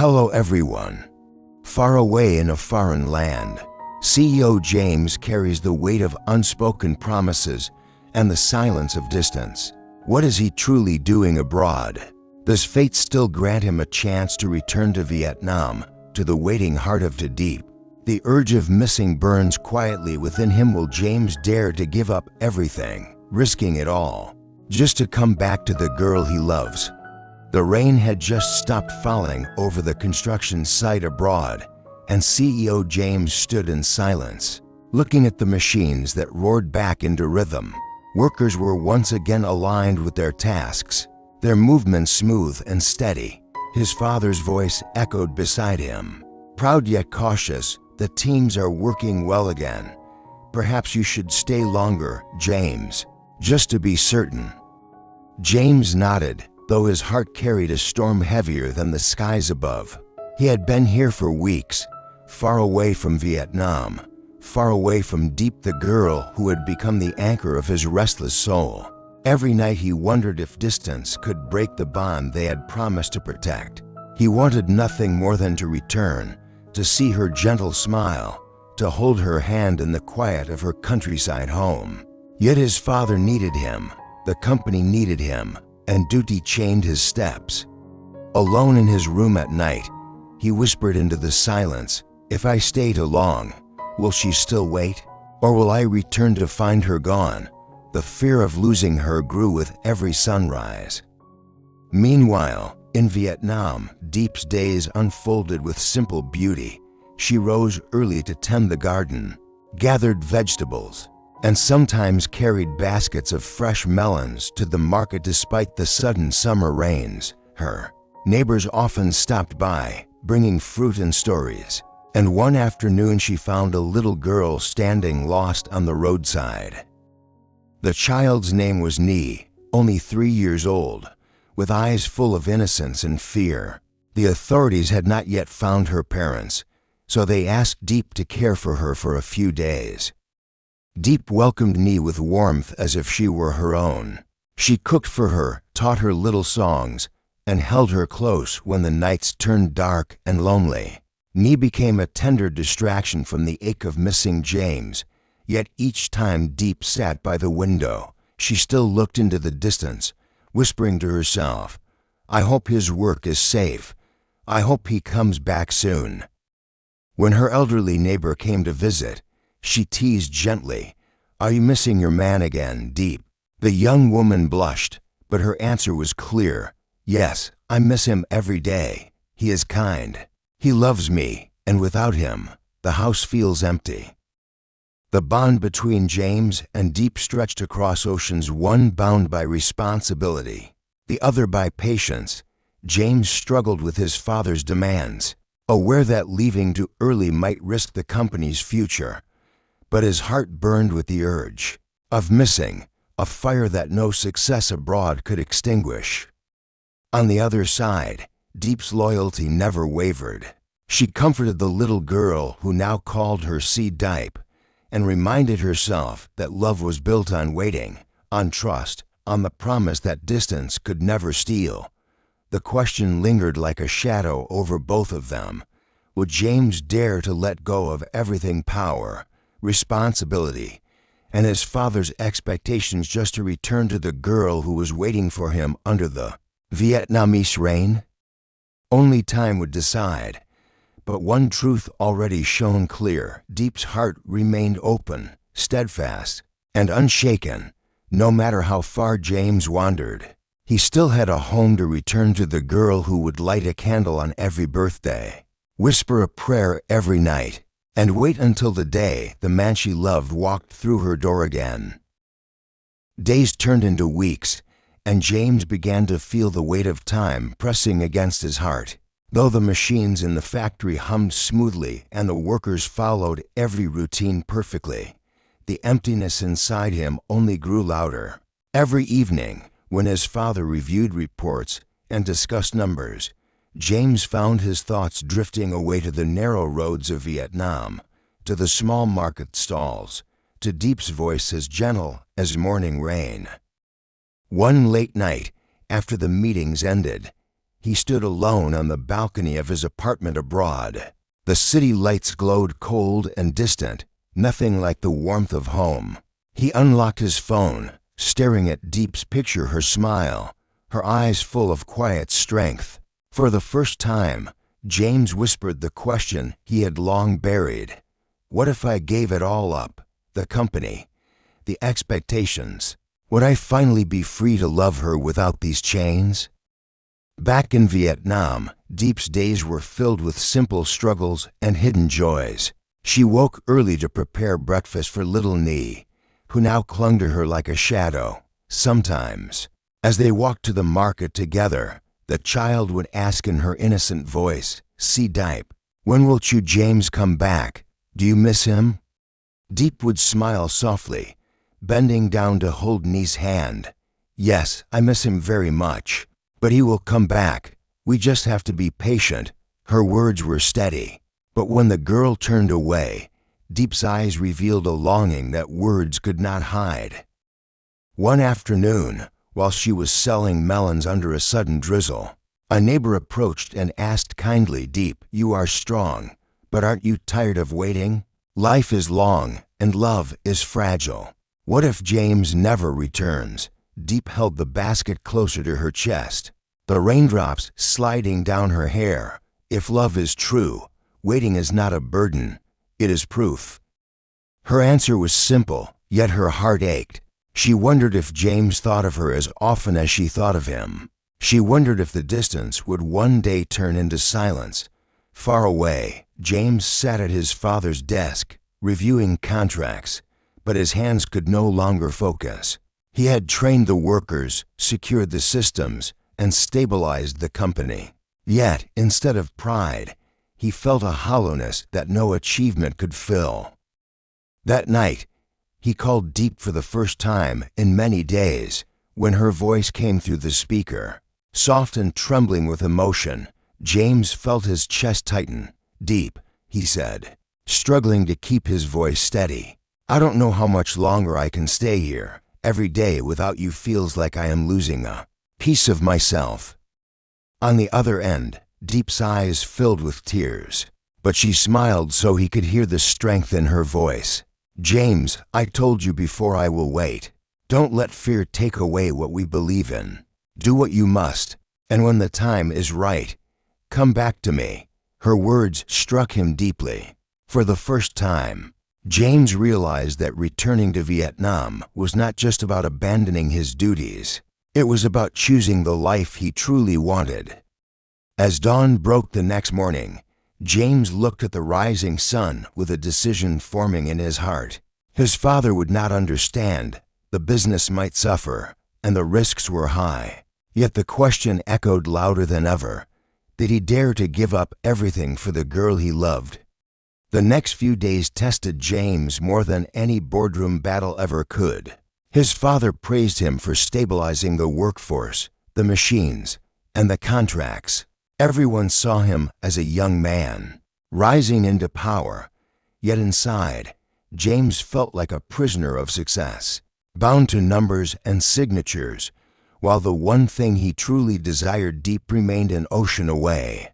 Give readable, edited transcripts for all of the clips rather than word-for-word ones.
Hello everyone. Far away in a foreign land, CEO James carries the weight of unspoken promises and the silence of distance. What is he truly doing abroad? Does fate still grant him a chance to return to Vietnam, to the waiting heart of Deep? The urge of missing burns quietly within him. Will James dare to give up everything, risking it all, just to come back to the girl he loves? The rain had just stopped falling over the construction site abroad, and CEO James stood in silence, looking at the machines that roared back into rhythm. Workers were once again aligned with their tasks, their movements smooth and steady. His father's voice echoed beside him. Proud yet cautious, the teams are working well again. Perhaps you should stay longer, James, just to be certain. James nodded, though his heart carried a storm heavier than the skies above. He had been here for weeks, far away from Vietnam, far away from Deep, the girl who had become the anchor of his restless soul. Every night he wondered if distance could break the bond they had promised to protect. He wanted nothing more than to return, to see her gentle smile, to hold her hand in the quiet of her countryside home. Yet his father needed him, the company needed him, and duty chained his steps. Alone in his room at night, he whispered into the silence, "If I stay too long, will she still wait? Or will I return to find her gone?" The fear of losing her grew with every sunrise. Meanwhile, in Vietnam, Deep's days unfolded with simple beauty. She rose early to tend the garden, gathered vegetables, and sometimes carried baskets of fresh melons to the market despite the sudden summer rains. Her neighbors often stopped by, bringing fruit and stories, and one afternoon she found a little girl standing lost on the roadside. The child's name was Nhi, only 3 years old, with eyes full of innocence and fear. The authorities had not yet found her parents, so they asked Deep to care for her for a few days. Deep welcomed Nhi with warmth as if she were her own. She cooked for her, taught her little songs, and held her close when the nights turned dark and lonely. Nhi became a tender distraction from the ache of missing James, yet each time Deep sat by the window, she still looked into the distance, whispering to herself, "I hope his work is safe. I hope he comes back soon." When her elderly neighbor came to visit, she teased gently, "Are you missing your man again, Deep?" The young woman blushed, but her answer was clear. "Yes, I miss him every day. He is kind. He loves me, and without him, the house feels empty." The bond between James and Deep stretched across oceans, one bound by responsibility, the other by patience. James struggled with his father's demands, aware that leaving too early might risk the company's future. But his heart burned with the urge of missing, a fire that no success abroad could extinguish. On the other side, Deep's loyalty never wavered. She comforted the little girl who now called her Deep, and reminded herself that love was built on waiting, on trust, on the promise that distance could never steal. The question lingered like a shadow over both of them. Would James dare to let go of everything: power, responsibility, and his father's expectations, just to return to the girl who was waiting for him under the Vietnamese rain? Only time would decide. But one truth already shone clear: Deep's heart remained open, steadfast, and unshaken, no matter how far James wandered. He still had a home to return to, the girl who would light a candle on every birthday, whisper a prayer every night, and wait until the day the man she loved walked through her door again. Days turned into weeks, and James began to feel the weight of time pressing against his heart. Though the machines in the factory hummed smoothly and the workers followed every routine perfectly, the emptiness inside him only grew louder. Every evening, when his father reviewed reports and discussed numbers, James found his thoughts drifting away to the narrow roads of Vietnam, to the small market stalls, to Deep's voice as gentle as morning rain. One late night, after the meetings ended, he stood alone on the balcony of his apartment abroad. The city lights glowed cold and distant, nothing like the warmth of home. He unlocked his phone, staring at Deep's picture, her smile, her eyes full of quiet strength. For the first time, James whispered the question he had long buried. What if I gave it all up? The company, the expectations. Would I finally be free to love her without these chains? Back in Vietnam, Deep's days were filled with simple struggles and hidden joys. She woke early to prepare breakfast for little Nee, who now clung to her like a shadow. Sometimes, as they walked to the market together, the child would ask in her innocent voice, "See Dipe, when will Chu James come back? Do you miss him?" Deep would smile softly, bending down to hold Nee's hand. "Yes, I miss him very much, but he will come back. We just have to be patient." Her words were steady, but when the girl turned away, Deep's eyes revealed a longing that words could not hide. One afternoon, while she was selling melons under a sudden drizzle, a neighbor approached and asked kindly, "Deep, you are strong, but aren't you tired of waiting? Life is long, and love is fragile. What if James never returns?" Deep held the basket closer to her chest, the raindrops sliding down her hair. If love is true, waiting is not a burden, it is proof. Her answer was simple, yet her heart ached. She wondered if James thought of her as often as she thought of him. She wondered if the distance would one day turn into silence. Far away, James sat at his father's desk, reviewing contracts, but his hands could no longer focus. He had trained the workers, secured the systems, and stabilized the company. Yet, instead of pride, he felt a hollowness that no achievement could fill. That night, he called Deep for the first time in many days, when her voice came through the speaker. Soft and trembling with emotion, James felt his chest tighten. "Deep," he said, struggling to keep his voice steady. "I don't know how much longer I can stay here. Every day without you feels like I am losing a piece of myself." On the other end, Deep's eyes filled with tears, but she smiled so he could hear the strength in her voice. "James, I told you before, I will wait. Don't let fear take away what we believe in. Do what you must, and when the time is right, come back to me." Her words struck him deeply. For the first time, James realized that returning to Vietnam was not just about abandoning his duties. It was about choosing the life he truly wanted. As dawn broke the next morning, James looked at the rising sun with a decision forming in his heart. His father would not understand, the business might suffer, and the risks were high. Yet the question echoed louder than ever. Did he dare to give up everything for the girl he loved? The next few days tested James more than any boardroom battle ever could. His father praised him for stabilizing the workforce, the machines, and the contracts. Everyone saw him as a young man, rising into power, yet inside, James felt like a prisoner of success, bound to numbers and signatures, while the one thing he truly desired deep remained an ocean away.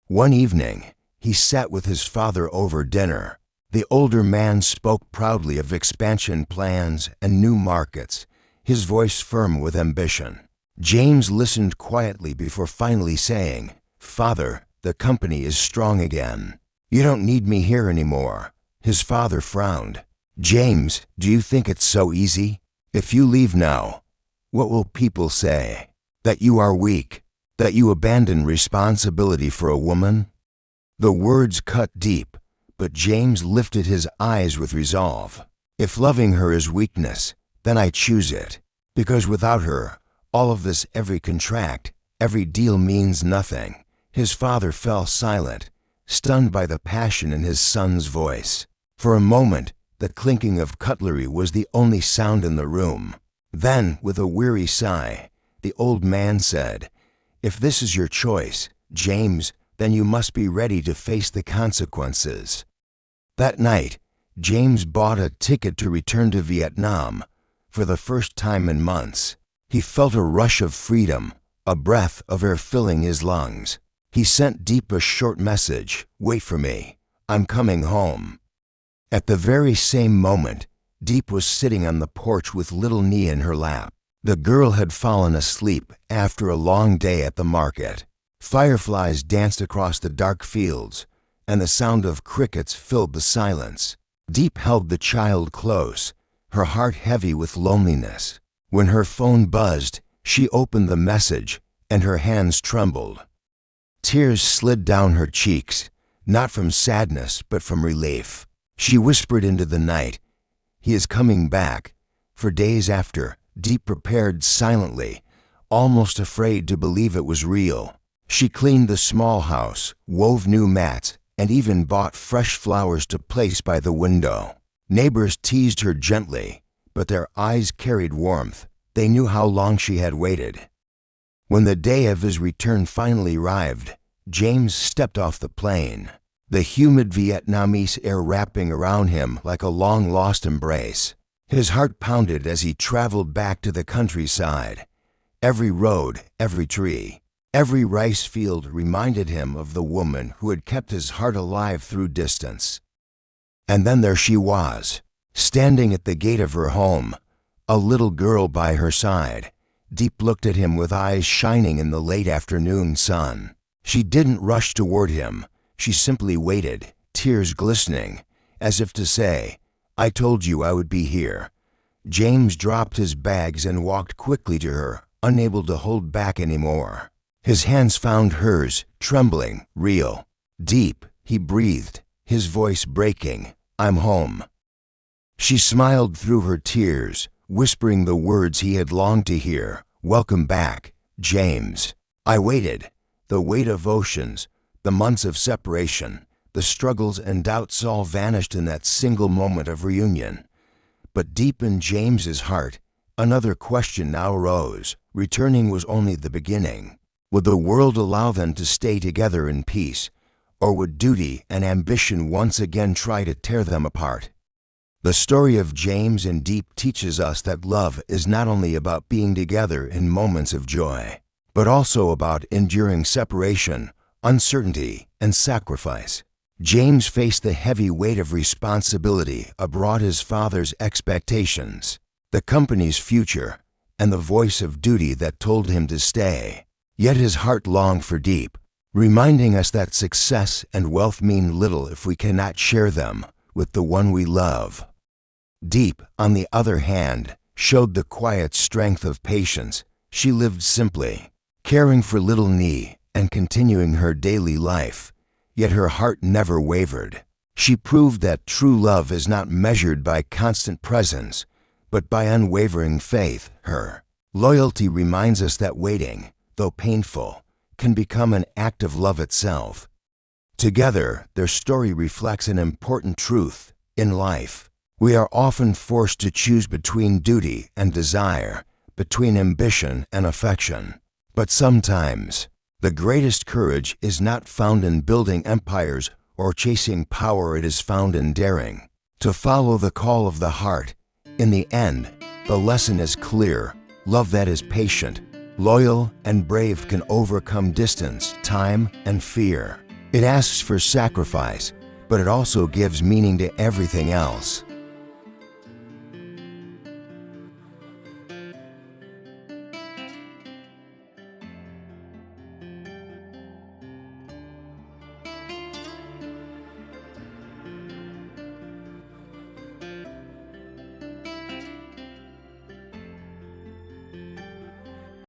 One evening, he sat with his father over dinner. The older man spoke proudly of expansion plans and new markets, his voice firm with ambition. James listened quietly before finally saying, "Father, the company is strong again. You don't need me here anymore." His father frowned. "James, do you think it's so easy? If you leave now, what will people say? That you are weak? That you abandon responsibility for a woman?" The words cut deep, but James lifted his eyes with resolve. "If loving her is weakness, then I choose it. Because without her, all of this, every contract, every deal means nothing." His father fell silent, stunned by the passion in his son's voice. For a moment, the clinking of cutlery was the only sound in the room. Then, with a weary sigh, the old man said, "If this is your choice, James, then you must be ready to face the consequences." That night, James bought a ticket to return to Vietnam for the first time in months. He felt a rush of freedom, a breath of air filling his lungs. He sent Deep a short message, "Wait for me. I'm coming home." At the very same moment, Deep was sitting on the porch with little Nee in her lap. The girl had fallen asleep after a long day at the market. Fireflies danced across the dark fields, and the sound of crickets filled the silence. Deep held the child close, her heart heavy with loneliness. When her phone buzzed, she opened the message, and her hands trembled. Tears slid down her cheeks, not from sadness but from relief. She whispered into the night, "He is coming back." For days after, Deep prepared silently, almost afraid to believe it was real. She cleaned the small house, wove new mats, and even bought fresh flowers to place by the window. Neighbors teased her gently, but their eyes carried warmth. They knew how long she had waited. When the day of his return finally arrived, James stepped off the plane, the humid Vietnamese air wrapping around him like a long-lost embrace. His heart pounded as he traveled back to the countryside. Every road, every tree, every rice field reminded him of the woman who had kept his heart alive through distance. And then there she was, standing at the gate of her home, a little girl by her side. Deep looked at him with eyes shining in the late afternoon sun. She didn't rush toward him. She simply waited, tears glistening, as if to say, "I told you I would be here." James dropped his bags and walked quickly to her, unable to hold back anymore. His hands found hers, trembling, real. "Deep," he breathed, his voice breaking, "I'm home." She smiled through her tears, whispering the words he had longed to hear, "Welcome back, James." I waited. The weight of oceans, the months of separation, the struggles and doubts all vanished in that single moment of reunion. But deep in James's heart, another question now arose. Returning was only the beginning. Would the world allow them to stay together in peace, or would duty and ambition once again try to tear them apart? The story of James and Deep teaches us that love is not only about being together in moments of joy, but also about enduring separation, uncertainty, and sacrifice. James faced the heavy weight of responsibility abroad, his father's expectations, the company's future, and the voice of duty that told him to stay. Yet his heart longed for Deep, reminding us that success and wealth mean little if we cannot share them with the one we love. Deep, on the other hand, showed the quiet strength of patience. She lived simply, caring for little Nee and continuing her daily life, yet her heart never wavered. She proved that true love is not measured by constant presence, but by unwavering faith. Her loyalty reminds us that waiting, though painful, can become an act of love itself. Together, their story reflects an important truth in life. We are often forced to choose between duty and desire, between ambition and affection. But sometimes, the greatest courage is not found in building empires or chasing power. It is found in daring to follow the call of the heart. In the end, the lesson is clear. Love that is patient, loyal, and brave can overcome distance, time, and fear. It asks for sacrifice, but it also gives meaning to everything else.